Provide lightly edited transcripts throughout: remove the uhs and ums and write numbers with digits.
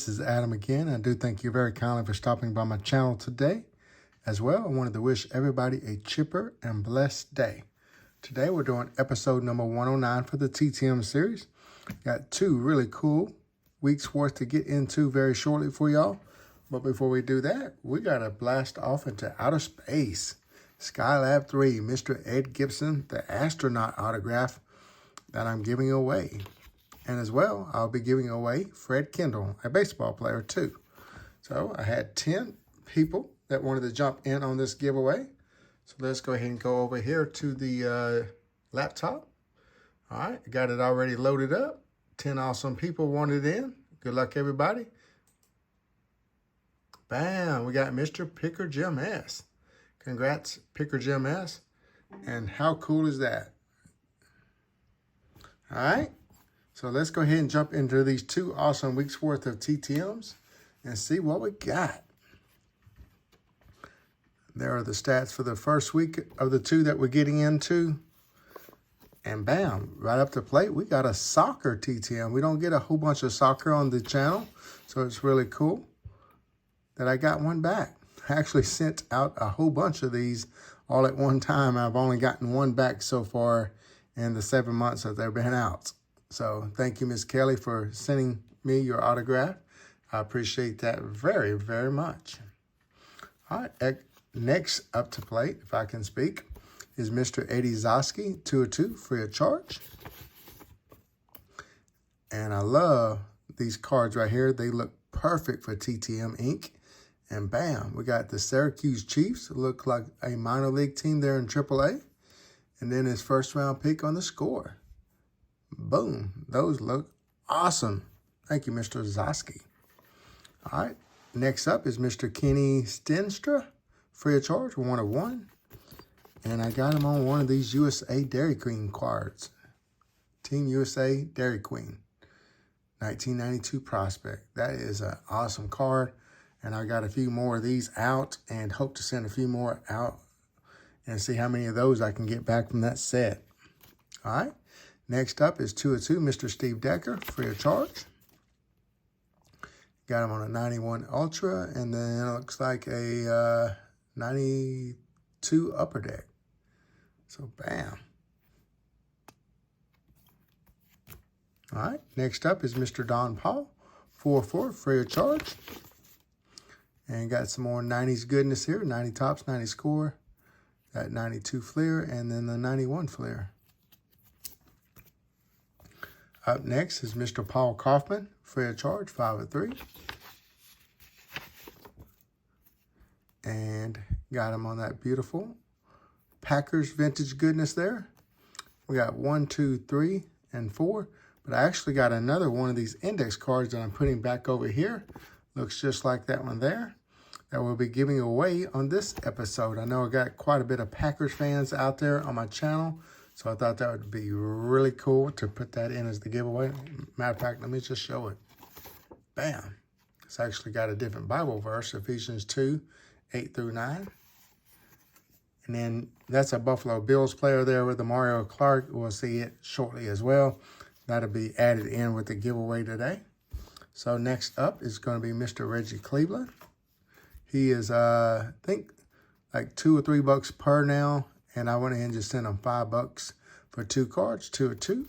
this is Adam again. I do thank you very kindly for stopping by my channel today. As well, I wanted to wish everybody a chipper and blessed day. Today we're doing episode number 109 for the TTM series. Got two really cool weeks worth to get into very shortly for y'all. But before we do that, we got to blast off into outer space. Skylab 3, Mr. Ed Gibson, the astronaut autograph that I'm giving away. And as well, I'll be giving away Fred Kendall, a baseball player too. So I had 10 people that wanted to jump in on this giveaway. So let's go ahead and go over here to the laptop. All right, got it already loaded up. 10 awesome people wanted in. Good luck, everybody. Bam, we got Mr. Picker Jim S. Congrats, Picker Jim S. And how cool is that? All right, so let's go ahead and jump into these two awesome weeks worth of TTMs and see what we got. There are the stats for the first week of the two that we're getting into. And bam, right up the plate, we got a soccer TTM. We don't get a whole bunch of soccer on the channel, so it's really cool that I got one back. I actually sent out a whole bunch of these all at one time. I've only gotten one back so far in the 7 months that they've been out. So thank you, Miss Kelly, for sending me your autograph. I appreciate that very, very much. All right, next up to plate, if I can speak, is Mr. Eddie Zosky, 2 of 2, free of charge. And I love these cards right here. They look perfect for TTM ink. And bam, we got the Syracuse Chiefs. Look like a minor league team there in AAA. And then his first round pick on the score. Boom, those look awesome. Thank you, Mr. Zosky. All right, next up is Mr. Kenny Stenstra. Free of charge, 1 of 1. And I got him on one of these USA Dairy Queen cards. Team USA Dairy Queen. 1992 prospect. That is an awesome card. And I got a few more of these out and hope to send a few more out and see how many of those I can get back from that set. All right. Next up is 2 of 2, Mr. Steve Decker, free of charge. Got him on a 91 Ultra, and then it looks like a 92 Upper Deck. So, bam. All right, next up is Mr. Don Paul, 4-4, free of charge. And got some more 90s goodness here, 90 tops, 90 score. That 92 Fleer, and then the 91 Fleer. Up next is Mr. Paul Kaufman, free of charge, 5 of 3. And got him on that beautiful Packers vintage goodness there. We got 1, 2, 3, and 4. But I actually got another one of these index cards that I'm putting back over here. Looks just like that one there. That we'll be giving away on this episode. I know I got quite a bit of Packers fans out there on my channel. So I thought that would be really cool to put that in as the giveaway. Matter of fact, let me just show it. Bam. It's actually got a different Bible verse, Ephesians 2, 8 through 9. And then that's a Buffalo Bills player there with the Mario Clark. We'll see it shortly as well. That'll be added in with the giveaway today. So next up is going to be Mr. Reggie Cleveland. He is, I think, like $2 or $3 per now. And I went ahead and just sent him $5 for 2 cards, 2 of 2.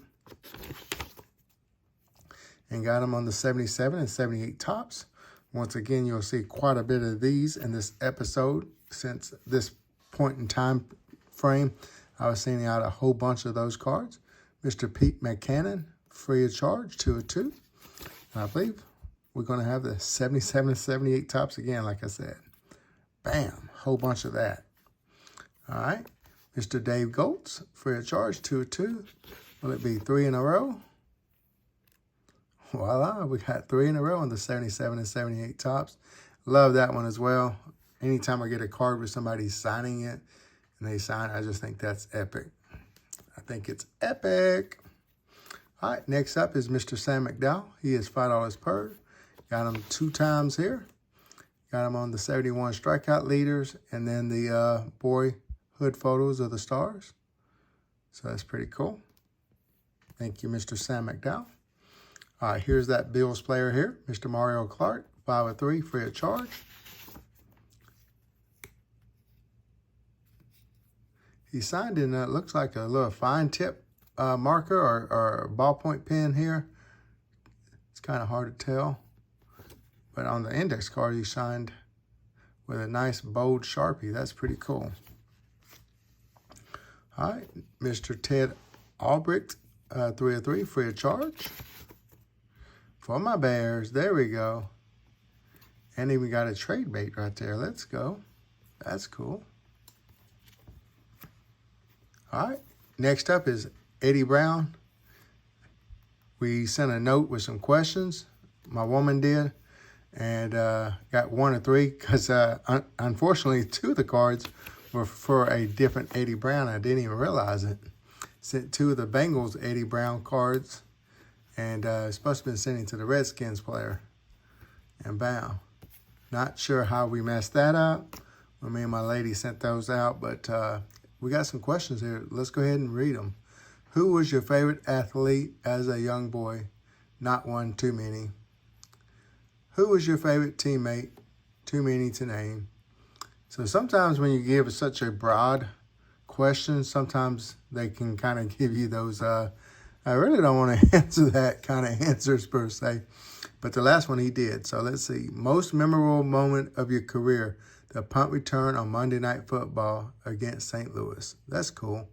And got him on the 77 and 78 tops. Once again, you'll see quite a bit of these in this episode. Since this point in time frame, I was sending out a whole bunch of those cards. Mr. Pete McCannon, free of charge, 2 of 2. And I believe we're going to have the 77 and 78 tops again, like I said. Bam, whole bunch of that. All right. Mr. Dave Goltz, free of charge, 2 of 2. Will it be 3 in a row? Voila, we got 3 in a row on the 77 and 78 tops. Love that one as well. Anytime I get a card with somebody signing it and they sign it, I just think that's epic. I think it's epic. All right, next up is Mr. Sam McDowell. He is $5 per. Got him 2 times here. Got him on the 71 strikeout leaders and then the boyhood photos of the stars. So that's pretty cool. Thank you, Mr. Sam McDowell. All right, here's that Bills player here, Mr. Mario Clark, 5 of 3, free of charge. He signed in, looks like a little fine tip marker or ballpoint pen here. It's kind of hard to tell. But on the index card, he signed with a nice bold Sharpie. That's pretty cool. All right, Mr. Ted Albrecht, 3 of 3, free of charge. For my Bears, there we go. And even got a trade bait right there. Let's go. That's cool. All right, next up is Eddie Brown. We sent a note with some questions. My woman did, and got 1 of 3 because unfortunately 2 of the cards were for a different Eddie Brown. I didn't even realize it. Sent 2 of the Bengals Eddie Brown cards, and it's supposed to have been sending to the Redskins player. And bam. Not sure how we messed that up when me and my lady sent those out, but we got some questions here. Let's go ahead and read them. Who was your favorite athlete as a young boy? Not one too many. Who was your favorite teammate? Too many to name. So sometimes when you give such a broad question, sometimes they can kind of give you those, I really don't want to answer that kind of answers per se. But the last one he did. So let's see. Most memorable moment of your career. The punt return on Monday Night Football against St. Louis. That's cool.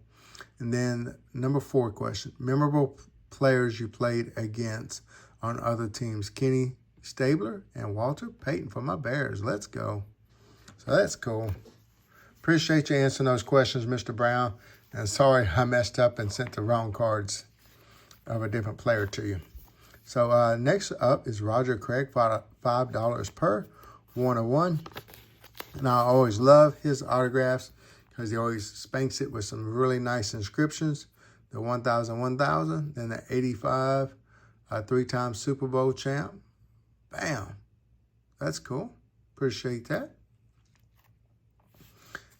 And then number 4 question. Memorable players you played against on other teams. Kenny Stabler and Walter Payton for my Bears. Let's go. So that's cool. Appreciate you answering those questions, Mr. Brown. And sorry I messed up and sent the wrong cards of a different player to you. So next up is Roger Craig, $5 per, 1 of 1. And I always love his autographs because he always spanks it with some really nice inscriptions. The 1000, 1000, then the 85, 3-time Super Bowl champ. Bam. That's cool. Appreciate that.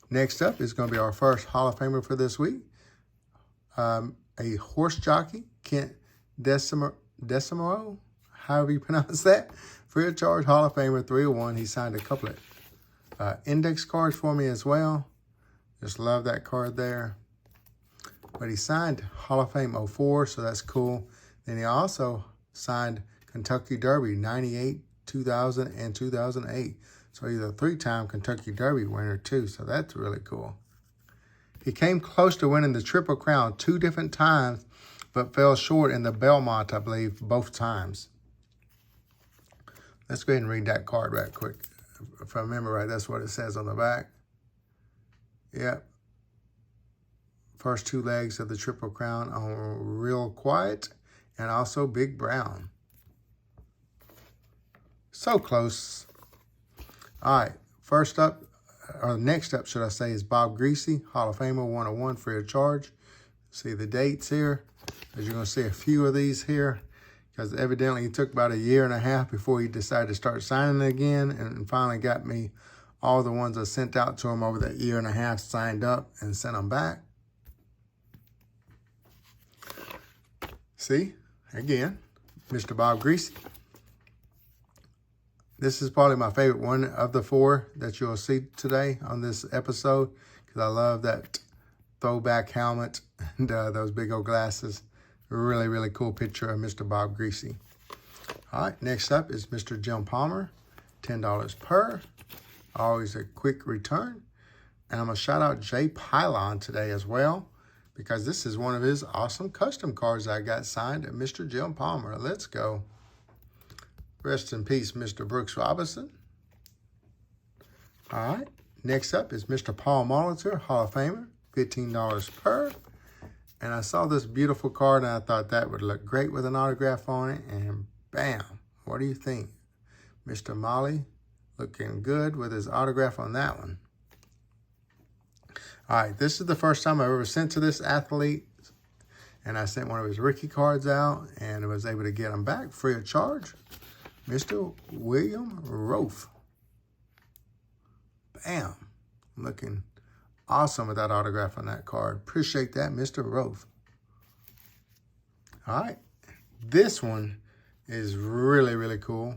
Next up is going to be our first Hall of Famer for this week. A horse jockey, Kent Desmo, however you pronounce that. Free of charge, Hall of Famer, 3 of 1. He signed a couple of index cards for me as well. Just love that card there. But he signed Hall of Fame 04, so that's cool. Then he also signed Kentucky Derby 98, 2000, and 2008. So he's a 3-time Kentucky Derby winner too, so that's really cool. He came close to winning the Triple Crown 2 different times, but fell short in the Belmont, I believe, both times. Let's go ahead and read that card right quick. If I remember right, that's what it says on the back. Yep. First 2 legs of the Triple Crown on Real Quiet and also Big Brown. So close. All right. First up, or next up, should I say, is Bob Greasie, Hall of Famer, 1 of 1, free of charge. See the dates here. As you're going to see a few of these here, because evidently it took about 1.5 years before he decided to start signing again, and finally got me all the ones I sent out to him over that 1.5 years signed up and sent them back. See, again, Mr. Bob Greasie. This is probably my favorite one of the 4 that you'll see today on this episode, because I love that throwback helmet and those big old glasses. Really, really cool picture of Mr. Bob Greasie. All right, next up is Mr. Jim Palmer, $10 per. Always a quick return. And I'm going to shout out Jay Pylon today as well, because this is one of his awesome custom cards I got signed at Mr. Jim Palmer. Let's go. Rest in peace, Mr. Brooks Robinson. All right, next up is Mr. Paul Molitor, Hall of Famer, $15 per. And I saw this beautiful card, and I thought that would look great with an autograph on it. And bam, what do you think? Mr. Molly looking good with his autograph on that one. All right, this is the first time I've ever sent to this athlete. And I sent one of his rookie cards out and was able to get them back free of charge. Mr. William Rofe. Bam. Looking awesome with that autograph on that card. Appreciate that, Mr. Rofe. All right. This one is really, really cool.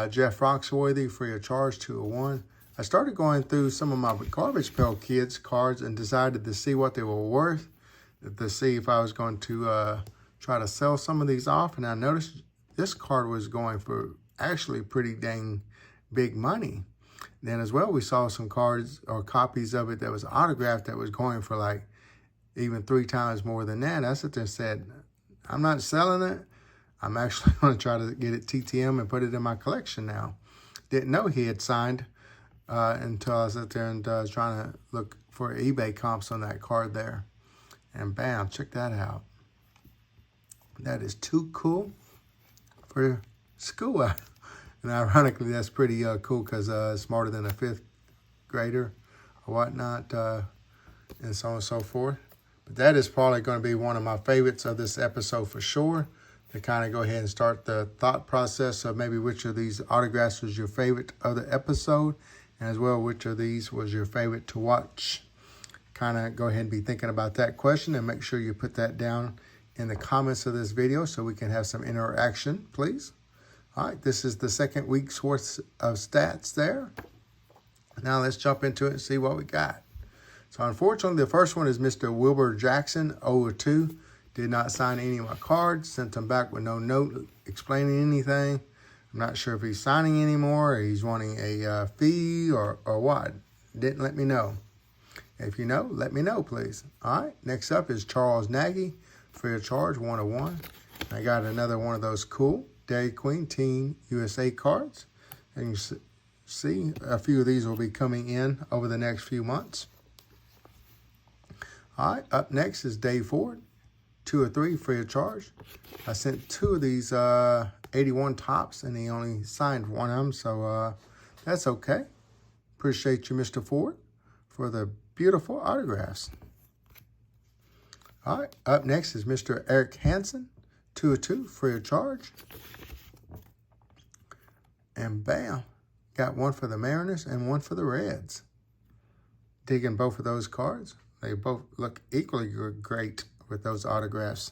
Jeff Rockworthy, free of charge, 201. I started going through some of my Garbage Pail Kids cards and decided to see what they were worth, to see if I was going to try to sell some of these off. And I noticed this card was going for actually pretty dang big money. Then as well, we saw some cards or copies of it that was autographed that was going for like even 3 times more than that. I sat there and said, I'm not selling it. I'm actually going to try to get it TTM and put it in my collection now. Didn't know he had signed until I was out there and trying to look for eBay comps on that card there. And bam, check that out. That is too cool for school. And ironically, that's pretty cool because smarter than a 5th grader or whatnot, and so on and so forth. But that is probably going to be one of my favorites of this episode for sure, to kind of go ahead and start the thought process of maybe which of these autographs was your favorite of the episode, and as well which of these was your favorite to watch. Kind of go ahead and be thinking about that question, and make sure you put that down in the comments of this video so we can have some interaction, please. All right, this is the second week's worth of stats there. Now let's jump into it and see what we got. So unfortunately, the first one is Mr. Wilbur Jackson, 0-2. Did not sign any of my cards. Sent them back with no note explaining anything. I'm not sure if he's signing anymore, or he's wanting a fee, or what. Didn't let me know. If you know, let me know, please. All right, next up is Charles Nagy, free of charge, 101. I got another one of those cool Dairy Queen Team USA cards. And you can see a few of these will be coming in over the next few months. All right, up next is Dave Ford, 2 of 3, free of charge. I sent 2 of these 81 tops, and he only signed one of them, so that's okay. Appreciate you, Mr. Ford, for the beautiful autographs. All right, up next is Mr. Eric Hansen, 2 of 2, free of charge. And bam, got one for the Mariners and one for the Reds. Digging both of those cards. They both look equally great with those autographs.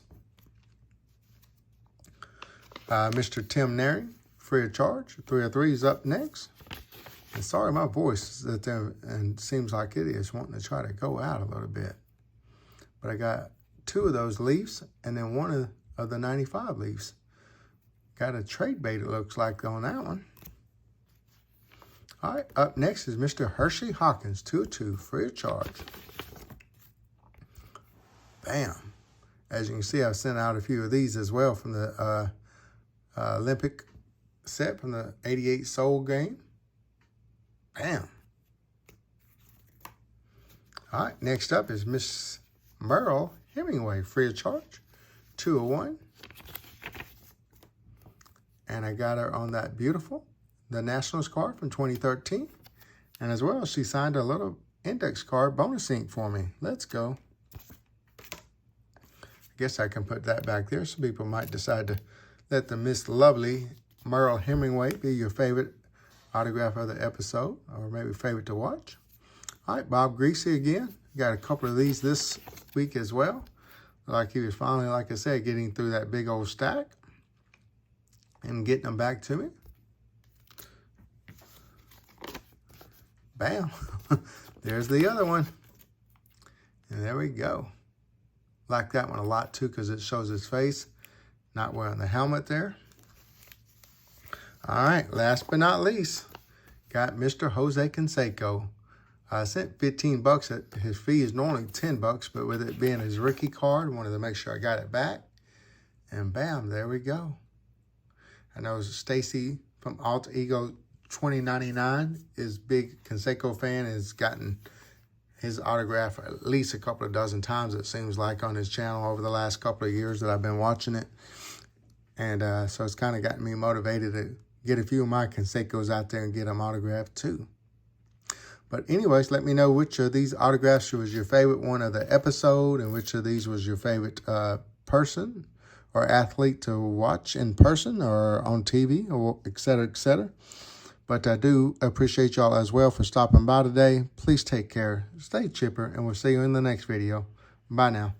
Mr. Tim Naring, free of charge. 3 of 3 is up next. And sorry, my voice is at there and seems like it is wanting to try to go out a little bit. But I got 2 of those Leafs and then 1 of the 95 Leafs. Got a trade bait, it looks like, on that one. All right, up next is Mr. Hershey Hawkins, 2 of 2, free of charge. Bam. As you can see, I've sent out a few of these as well from the Olympic set from the 88 Soul game. Bam. All right, next up is Miss Merle Hemingway, free of charge, 2 of 1. And I got her on that beautiful, the Nationals card from 2013. And as well, she signed a little index card bonus ink for me. Let's go. I guess I can put that back there. Some people might decide to let the Miss Lovely Merle Hemingway be your favorite autograph of the episode, or maybe favorite to watch. All right, Bob Greasie again. Got a couple of these this week as well. Like he was finally, like I said, getting through that big old stack and getting them back to me. Bam. There's the other one. And there we go. Like that one a lot too because it shows his face, not wearing the helmet there. All right, last but not least, got Mr. Jose Canseco. I sent $15. His fee is normally $10, but with it being his rookie card, wanted to make sure I got it back. And bam, there we go. I know Stacy from Alter Ego 2099 is big Canseco fan, has gotten his autograph at least a couple of dozen times, it seems like, on his channel over the last couple of years that I've been watching it. And so it's kind of gotten me motivated to get a few of my Cansecos out there and get them autographed too. But anyways, let me know which of these autographs was your favorite one of the episode and which of these was your favorite person or athlete to watch in person or on TV, or et cetera, et cetera. But I do appreciate y'all as well for stopping by today. Please take care, stay chipper, and we'll see you in the next video. Bye now.